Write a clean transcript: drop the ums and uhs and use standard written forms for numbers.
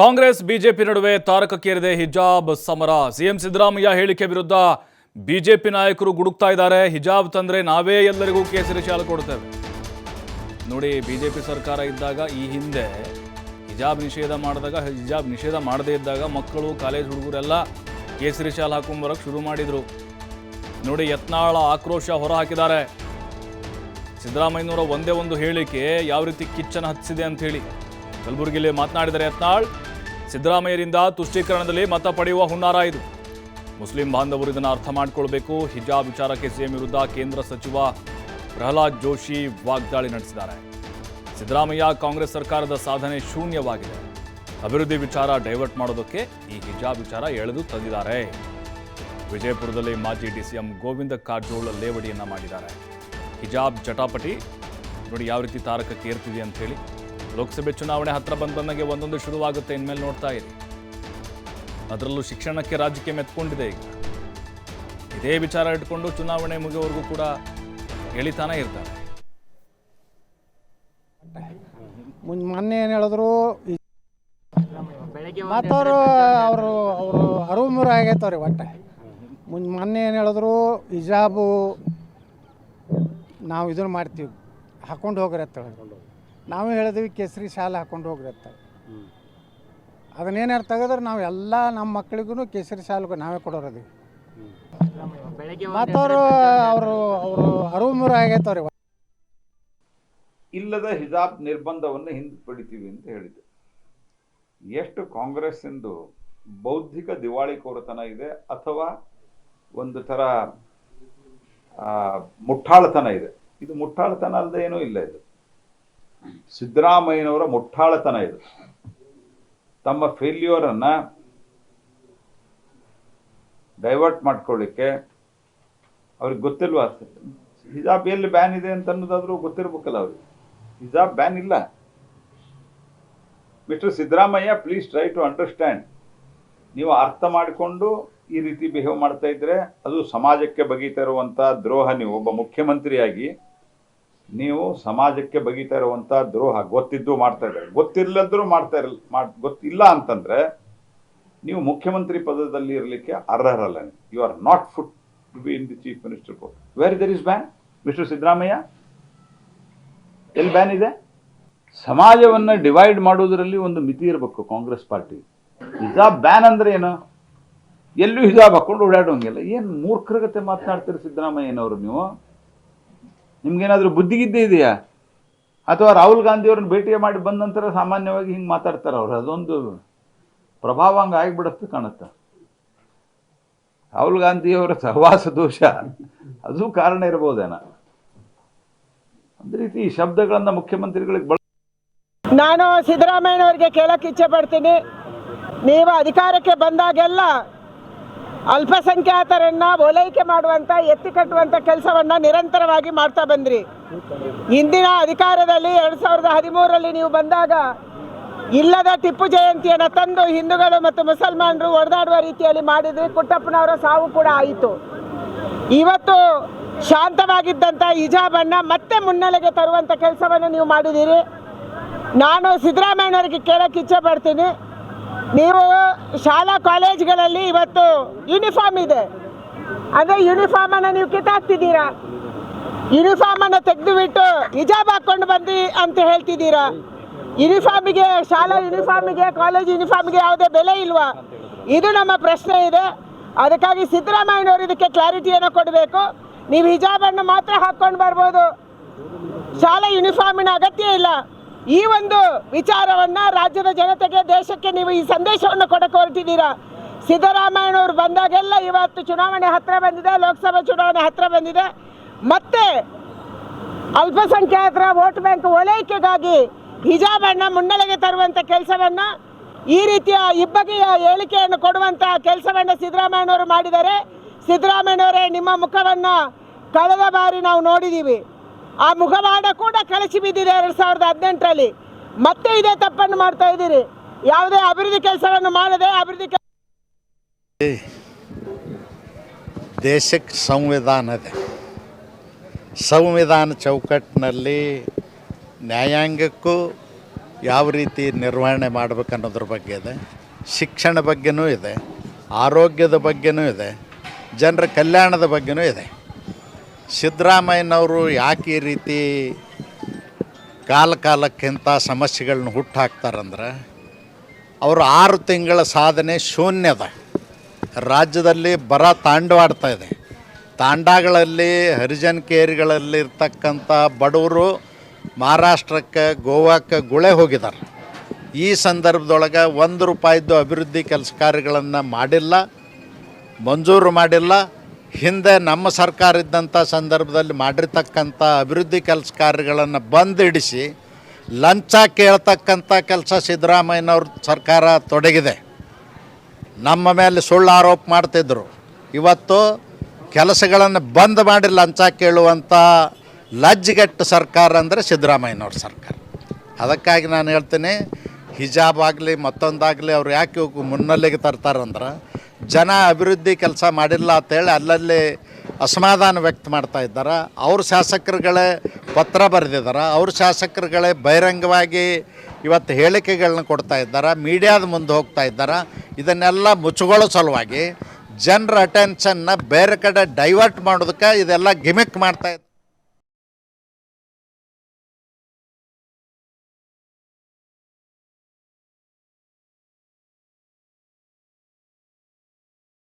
Congress BJP ನಡುವೆ ತಾರಕಕ್ಕೇರಿದೆ ಹಿಜಾಬ್ ಸಮರ. ಸಿಎಂ ಸಿದ್ದರಾಮಯ್ಯ ಹೇಳಿಕೆ ವಿರುದ್ಧ ಬಿಜೆಪಿ ನಾಯಕರು ಗುಡುಕ್ತಾ ಇದ್ದಾರೆ. ಹಿಜಾಬ್ ತಂದ್ರೆ ನಾವೇ ಎಲ್ಲರಿಗೂ ಕೇಸರಿ ಶಾಲು ಕೊಡ್ತೇವೆ. ನೋಡಿ, ಬಿಜೆಪಿ ಸರ್ಕಾರ ಇದ್ದಾಗ ಈ ಹಿಂದೆ ಹಿಜಾಬ್ ನಿಷೇಧ ಮಾಡದೇ ಇದ್ದಾಗ ಮಕ್ಕಳು, ಕಾಲೇಜ್ ಹುಡುಗರೆಲ್ಲ ಕೇಸರಿ ಶಾಲು ಹಾಕೊಂಡ್ಬರಕ್ಕೆ ಶುರು ಮಾಡಿದ್ರು. ನೋಡಿ, ಯತ್ನಾಳ ಆಕ್ರೋಶ ಹೊರ ಹಾಕಿದ್ದಾರೆ. ಸಿದ್ದರಾಮಯ್ಯನವರ ಒಂದೇ ಒಂದು ಹೇಳಿಕೆ ಯಾವ ರೀತಿ ಕಿಚ್ಚನ್ನು ಹತ್ತಿಸಿದೆ ಅಂತ ಹೇಳಿ ಕಲಬುರಗಿಯಲ್ಲಿ ಮಾತನಾಡಿದರೆ ಯತ್ನಾಳ್, ಸಿದ್ದರಾಮಯ್ಯರಿಂದ ತುಷ್ಟೀಕರಣದಲ್ಲಿ ಮತ ಪಡೆಯುವ ಹುನ್ನಾರ ಇದು. ಮುಸ್ಲಿಂ ಬಾಂಧವರು ಇದನ್ನು ಅರ್ಥ ಮಾಡಿಕೊಳ್ಬೇಕು. ಹಿಜಾಬ್ ವಿಚಾರಕ್ಕೆ ಸಿಎಂ ವಿರುದ್ಧ ಕೇಂದ್ರ ಸಚಿವ ಪ್ರಹ್ಲಾದ್ ಜೋಶಿ ವಾಗ್ದಾಳಿ ನಡೆಸಿದ್ದಾರೆ. ಸಿದ್ದರಾಮಯ್ಯ ಕಾಂಗ್ರೆಸ್ ಸರ್ಕಾರದ ಸಾಧನೆ ಶೂನ್ಯವಾಗಿದೆ, ಅಭಿವೃದ್ಧಿ ವಿಚಾರ ಡೈವರ್ಟ್ ಮಾಡೋದಕ್ಕೆ ಈ ಹಿಜಾಬ್ ವಿಚಾರ ಎಳೆದು ತಂದಿದ್ದಾರೆ. ವಿಜಯಪುರದಲ್ಲಿ ಮಾಜಿ ಡಿಸಿಎಂ ಗೋವಿಂದ ಕಾರಜೋಳ ಲೇವಡಿಯನ್ನ ಮಾಡಿದ್ದಾರೆ. ಹಿಜಾಬ್ ಜಟಾಪಟಿ ನೋಡಿ ಯಾವ ರೀತಿ ತಾರಕಕ್ಕೆ ಏರ್ತಿದೆ ಅಂತ ಹೇಳಿ. ಲೋಕಸಭೆ ಚುನಾವಣೆ ಹತ್ರ ಬಂದಂಗೆ ಒಂದೊಂದು ಶುರುವಾಗುತ್ತೆ, ಇನ್ಮೇಲೆ ನೋಡ್ತಾ ಇರಿ. ಅದರಲ್ಲೂ ಶಿಕ್ಷಣಕ್ಕೆ ರಾಜ್ಯಕ್ಕೆ ಮೆತ್ಕೊಂಡಿದೆ. ಈಗ ಇದೇ ವಿಚಾರ ಇಟ್ಕೊಂಡು ಚುನಾವಣೆ ಮುಗಿಯವರೆಗೂ ಕೂಡ ಎಳಿತಾನೆ ಇರ್ತಾರೆ. ಮೊನ್ನೆ ಏನು ಹೇಳಿದ್ರು, ಮತ್ತವರು ಅವರು ಅರುಮುರು ಆಗೈತವ್ರಿ. ಒಟ್ಟು ಮೊನ್ನೆ ಏನು ಹೇಳಿದ್ರು, ಹಿಜಾಬು ನಾವು ಇದನ್ನು ಮಾಡ್ತೀವಿ, ಹಾಕೊಂಡು ಹೋಗ್ರಿ ಅಂತ ಹೇಳಿದ್ರು. ನಾವು ಹೇಳಿದ್ವಿ ಕೇಸರಿ ಶಾಲೆ ಹಾಕೊಂಡು ಹೋಗ್ರಿ ಅಂತ. ಅದನ್ನೇನಾರು ತೆಗೆದ್ರೆ ನಾವು ಎಲ್ಲ ನಮ್ಮ ಮಕ್ಕಳಿಗೂ ಕೇಸರಿ ಶಾಲೆಗೂ ನಾವೇ ಕೊಡೋರದೀವಿ. ಮತ್ತವರು ಅವರು ಅರುಮುರು ಆಗೈತವ್ರಿ. ಇಲ್ಲದ ಹಿಜಾಬ್ ನಿರ್ಬಂಧವನ್ನು ಹಿಂಪಡಿತೀವಿ ಅಂತ ಹೇಳಿದೆ. ಎಷ್ಟು ಕಾಂಗ್ರೆಸ್ ಎಂದು ಬೌದ್ಧಿಕ ದಿವಾಳಿಕೋರತನ ಇದೆ ಅಥವಾ ಒಂದು ಥರ ಮುಠಾಳತನ ಇದೆ. ಇದು ಮುಠಾಳತನ ಅಲ್ಲದೆ ಏನೂ ಇಲ್ಲ. ಇದು ಸಿದ್ದರಾಮಯ್ಯನವರ ಮುಠಾಳತನ. ಇದು ತಮ್ಮ ಫೇಲ್ಯೂರನ್ನು ಡೈವರ್ಟ್ ಮಾಡ್ಕೊಳ್ಳಿಕ್ಕೆ ಅವ್ರಿಗೆ ಗೊತ್ತಿಲ್ವಾ? ಹಿಜಾಬ್ ಎಲ್ಲಿ ಬ್ಯಾನ್ ಇದೆ ಅಂತ ಅನ್ನೋದಾದ್ರೂ ಗೊತ್ತಿರ್ಬೇಕಲ್ಲ ಅವ್ರಿಗೆ. ಹಿಜಾಬ್ ಬ್ಯಾನ್ ಇಲ್ಲ. Mister Siddaramaiah, please try to understand. ನೀವು ಅರ್ಥ ಮಾಡಿಕೊಂಡು ಈ ರೀತಿ ಬಿಹೇವ್ ಮಾಡ್ತಾ ಇದ್ರೆ ಅದು ಸಮಾಜಕ್ಕೆ ಬಗೀತಾ ಇರುವಂಥ ದ್ರೋಹ. ನೀವು ಒಬ್ಬ ಮುಖ್ಯಮಂತ್ರಿಯಾಗಿ ನೀವು ಸಮಾಜಕ್ಕೆ ಬಗೀತಾ ಇರುವಂಥ ದ್ರೋಹ ಗೊತ್ತಿದ್ದು ಮಾಡ್ತಾ ಇದ್ದಾರೆ. ಗೊತ್ತಿಲ್ಲದ್ರೂ ಗೊತ್ತಿಲ್ಲ ಅಂತಂದ್ರೆ ನೀವು ಮುಖ್ಯಮಂತ್ರಿ ಪದದಲ್ಲಿ ಇರಲಿಕ್ಕೆ ಅರ್ಹರಲ್ಲ. You are not fit to be in the chief minister post. Where there is ban? Mister Siddaramaiah, ಎಲ್ಲಿ ಬ್ಯಾನ್ ಇದೆ? ಸಮಾಜವನ್ನು ಡಿವೈಡ್ ಮಾಡೋದರಲ್ಲಿ ಒಂದು ಮಿತಿ ಇರಬೇಕು ಕಾಂಗ್ರೆಸ್ ಪಾರ್ಟಿ. ಹಿಜಾಬ್ ಬ್ಯಾನ್ ಅಂದ್ರೆ ಏನು? ಎಲ್ಲೂ ಹಿಜಾಬ್ ಹಾಕೊಂಡು ಓಡಾಡೋಂಗಿಲ್ಲ. ಏನು ಮೂರ್ಖರಗತೆ ಮಾತನಾಡ್ತೀರಿ ಸಿದ್ದರಾಮಯ್ಯನವರು ನೀವು? ನಿಮ್ಗೇನಾದರೂ ಬುದ್ಧಿಗಿದ್ದೇ ಇದೆಯಾ? ಅಥವಾ ರಾಹುಲ್ ಗಾಂಧಿಯವ್ರನ್ನ ಭೇಟಿ ಮಾಡಿ ಬಂದ ನಂತರ ಸಾಮಾನ್ಯವಾಗಿ ಹಿಂಗೆ ಮಾತಾಡ್ತಾರೆ ಅವರು. ಅದೊಂದು ಪ್ರಭಾವ ಹಂಗೆ ಆಗಿಬಿಡುತ್ತೆ ಕಾಣುತ್ತೆ. ರಾಹುಲ್ ಗಾಂಧಿಯವರ ಸಹವಾಸ ದೋಷ ಅದು ಕಾರಣ ಇರ್ಬೋದೇನ. ಅದೇ ರೀತಿ ಈ ಶಬ್ದಗಳನ್ನು ಮುಖ್ಯಮಂತ್ರಿಗಳಿಗೆ ನಾನು ಸಿದ್ದರಾಮಯ್ಯನವರಿಗೆ ಕೇಳಕ್ಕೆ ಇಚ್ಛೆ ಪಡ್ತೀನಿ. ನೀವು ಅಧಿಕಾರಕ್ಕೆ ಬಂದಾಗೆಲ್ಲ ಅಲ್ಪಸಂಖ್ಯಾತರನ್ನ ಓಲೈಕೆ ಮಾಡುವಂಥ, ಎತ್ತಿ ಕಟ್ಟುವಂಥ ಕೆಲಸವನ್ನು ನಿರಂತರವಾಗಿ ಮಾಡ್ತಾ ಬಂದ್ರಿ. ಇಂದಿನ ಅಧಿಕಾರದಲ್ಲಿ 2013ರಲ್ಲಿ ನೀವು ಬಂದಾಗ ಇಲ್ಲದ ಟಿಪ್ಪು ಜಯಂತಿಯನ್ನು ತಂದು ಹಿಂದೂಗಳು ಮತ್ತು ಮುಸಲ್ಮಾನರು ಒಡೆದಾಡುವ ರೀತಿಯಲ್ಲಿ ಮಾಡಿದ್ರಿ. ಕುಟ್ಟಪ್ಪನವರ ಸಾವು ಕೂಡ ಆಯಿತು. ಇವತ್ತು ಶಾಂತವಾಗಿದ್ದಂಥ ಹಿಜಾಬನ್ನು ಮತ್ತೆ ಮುನ್ನೆಲೆಗೆ ತರುವಂಥ ಕೆಲಸವನ್ನು ನೀವು ಮಾಡಿದ್ದೀರಿ. ನಾನು ಸಿದ್ದರಾಮಯ್ಯನವರಿಗೆ ಕೇಳಕ್ಕೆ ಇಚ್ಛೆ ಪಡ್ತೀನಿ, ನೀವು ಶಾಲಾ ಕಾಲೇಜ್ಗಳಲ್ಲಿ ಇವತ್ತು ಯೂನಿಫಾರ್ಮ್ ಇದೆ ಅಂದರೆ ಯೂನಿಫಾರ್ಮನ್ನು ನೀವು ಕಿತ್ತಾಕ್ತಿದ್ದೀರಾ. ಯೂನಿಫಾರ್ಮನ್ನು ತೆಗೆದುಬಿಟ್ಟು ಹಿಜಾಬ್ ಹಾಕ್ಕೊಂಡು ಬಂದು ಅಂತ ಹೇಳ್ತಿದ್ದೀರಾ. ಯೂನಿಫಾರ್ಮಿಗೆ, ಶಾಲಾ ಯೂನಿಫಾರ್ಮಿಗೆ, ಕಾಲೇಜ್ ಯೂನಿಫಾರ್ಮಿಗೆ ಯಾವುದೇ ಬೆಲೆ ಇಲ್ವಾ? ಇದು ನಮ್ಮ ಪ್ರಶ್ನೆ ಇದೆ. ಅದಕ್ಕಾಗಿ ಸಿದ್ದರಾಮಯ್ಯನವರು ಇದಕ್ಕೆ ಕ್ಲಾರಿಟಿಯನ್ನು ಕೊಡಬೇಕು. ನೀವು ಹಿಜಾಬನ್ನು ಮಾತ್ರ ಹಾಕ್ಕೊಂಡು ಬರ್ಬೋದು, ಶಾಲಾ ಯೂನಿಫಾರ್ಮಿನ ಅಗತ್ಯ ಇಲ್ಲ. ಈ ಒಂದು ವಿಚಾರವನ್ನು ರಾಜ್ಯದ ಜನತೆಗೆ, ದೇಶಕ್ಕೆ ನೀವು ಈ ಸಂದೇಶವನ್ನು ಕೊಡಕ್ಕೆ ಹೊರಟಿದ್ದೀರಾ. ಸಿದ್ದರಾಮಯ್ಯನವರು ಬಂದಾಗೆಲ್ಲ ಇವತ್ತು ಚುನಾವಣೆ ಹತ್ತಿರ ಬಂದಿದೆ, ಲೋಕಸಭೆ ಚುನಾವಣೆ ಹತ್ತಿರ ಬಂದಿದೆ. ಮತ್ತೆ ಅಲ್ಪಸಂಖ್ಯಾತರ ವೋಟ್ ಬ್ಯಾಂಕ್ ಓಲೈಕೆಗಾಗಿ ಹಿಜಾಬನ್ನು ಮುನ್ನೆಲೆಗೆ ತರುವಂಥ ಕೆಲಸವನ್ನು, ಈ ರೀತಿಯ ಇಬ್ಬಗೆಯ ಹೇಳಿಕೆಯನ್ನು ಕೊಡುವಂಥ ಕೆಲಸವನ್ನು ಸಿದ್ದರಾಮಯ್ಯನವರು ಮಾಡಿದ್ದಾರೆ. ಸಿದ್ದರಾಮಯ್ಯನವರೇ, ನಿಮ್ಮ ಮುಖವನ್ನು ಕಳೆದ ಬಾರಿ ನಾವು ನೋಡಿದ್ದೀವಿ. ಆ ಮುಖವಾಡ ಕೂಡ ಕಳಚಿ ಬಿದ್ದಿದೆ 2018ರಲ್ಲಿ. ಮತ್ತೆ ಇದೇ ತಪ್ಪನ್ನು ಮಾಡ್ತಾ ಇದ್ದೀರಿ. ಯಾವುದೇ ಅಭಿವೃದ್ಧಿ ಕೆಲಸವನ್ನು ಮಾಡದೆ ದೇಶಕ್ಕೆ ಸಂವಿಧಾನ ಇದೆ. ಸಂವಿಧಾನ ಚೌಕಟ್ಟಿನಲ್ಲಿ ನ್ಯಾಯಾಂಗಕ್ಕೂ ಯಾವ ರೀತಿ ನಿರ್ವಹಣೆ ಮಾಡಬೇಕು ಅನ್ನೋದ್ರ ಬಗ್ಗೆ ಇದೆ, ಶಿಕ್ಷಣ ಬಗ್ಗೆನೂ ಇದೆ, ಆರೋಗ್ಯದ ಬಗ್ಗೆನೂ ಇದೆ, ಜನರ ಕಲ್ಯಾಣದ ಬಗ್ಗೆನೂ ಇದೆ. ಸಿದ್ದರಾಮಯ್ಯನವರು ಯಾಕೆ ಈ ರೀತಿ ಕಾಲಕ್ಕಿಂತ ಸಮಸ್ಯೆಗಳನ್ನ ಹುಟ್ಟಾಕ್ತಾರಂದ್ರೆ ಅವರು 6 ತಿಂಗಳ ಸಾಧನೆ ಶೂನ್ಯದ. ರಾಜ್ಯದಲ್ಲಿ ಬರ ತಾಂಡವಾಡ್ತಾ ಇದೆ. ತಾಂಡಗಳಲ್ಲಿ ಹರಿಜನ್ ಕೇರಿಗಳಲ್ಲಿ ಇರ್ತಕ್ಕಂಥ ಬಡವರು ಮಹಾರಾಷ್ಟ್ರಕ್ಕೆ ಗೋವಾಕ್ಕೆ ಗುಳೆ ಹೋಗಿದ್ದಾರೆ. ಈ ಸಂದರ್ಭದೊಳಗೆ ₹1 ಅಭಿವೃದ್ಧಿ ಕೆಲಸ ಕಾರ್ಯಗಳನ್ನು ಮಾಡಿಲ್ಲ, ಮಂಜೂರು ಮಾಡಿಲ್ಲ. ಹಿಂದೆ ನಮ್ಮ ಸರ್ಕಾರ ಇದ್ದಂಥ ಸಂದರ್ಭದಲ್ಲಿ ಮಾಡಿರ್ತಕ್ಕಂಥ ಅಭಿವೃದ್ಧಿ ಕೆಲಸ ಕಾರ್ಯಗಳನ್ನು ಬಂದಿಡಿಸಿ ಲಂಚ ಕೇಳ್ತಕ್ಕಂಥ ಕೆಲಸ ಸಿದ್ದರಾಮಯ್ಯನವ್ರ ಸರ್ಕಾರ ತೊಡಗಿದೆ. ನಮ್ಮ ಮೇಲೆ ಸುಳ್ಳು ಆರೋಪ ಮಾಡ್ತಿದ್ದರು. ಇವತ್ತು ಕೆಲಸಗಳನ್ನು ಬಂದ್ ಮಾಡಿ ಲಂಚ ಕೇಳುವಂಥ ಲಜ್ಜೆಗೆಟ್ಟ ಸರ್ಕಾರ ಅಂದರೆ ಸಿದ್ದರಾಮಯ್ಯನವ್ರ ಸರ್ಕಾರ. ಅದಕ್ಕಾಗಿ ನಾನು ಹೇಳ್ತೀನಿ, ಹಿಜಾಬ್ ಆಗಲಿ ಮತ್ತೊಂದಾಗಲಿ ಅವ್ರು ಯಾಕೆ ಮುನ್ನೆಲೆಗೆ ತರ್ತಾರಂದ್ರೆ ಜನ ಅಭಿವೃದ್ಧಿ ಕೆಲಸ ಮಾಡಿಲ್ಲ ಅಂತೇಳಿ ಅಲ್ಲಲ್ಲಿ ಅಸಮಾಧಾನ ವ್ಯಕ್ತ ಮಾಡ್ತಾ ಇದ್ದಾರೆ. ಅವ್ರ ಶಾಸಕರುಗಳೇ ಪತ್ರ ಬರೆದಿದ್ದಾರೆ, ಅವ್ರ ಶಾಸಕರುಗಳೇ ಬಹಿರಂಗವಾಗಿ ಇವತ್ತು ಹೇಳಿಕೆಗಳನ್ನ ಕೊಡ್ತಾ ಇದ್ದಾರೆ, ಮೀಡಿಯಾದ ಮುಂದೆ ಹೋಗ್ತಾ ಇದ್ದಾರೆ. ಇದನ್ನೆಲ್ಲ ಮುಚ್ಚುಗೊಳ್ಳೋ ಸಲುವಾಗಿ ಜನರ ಅಟೆನ್ಷನ್ನ ಬೇರೆ ಕಡೆ ಡೈವರ್ಟ್ ಮಾಡೋದಕ್ಕೆ ಇದೆಲ್ಲ ಗಿಮಿಕ್ ಮಾಡ್ತಾ ಇದ್ದಾರೆ.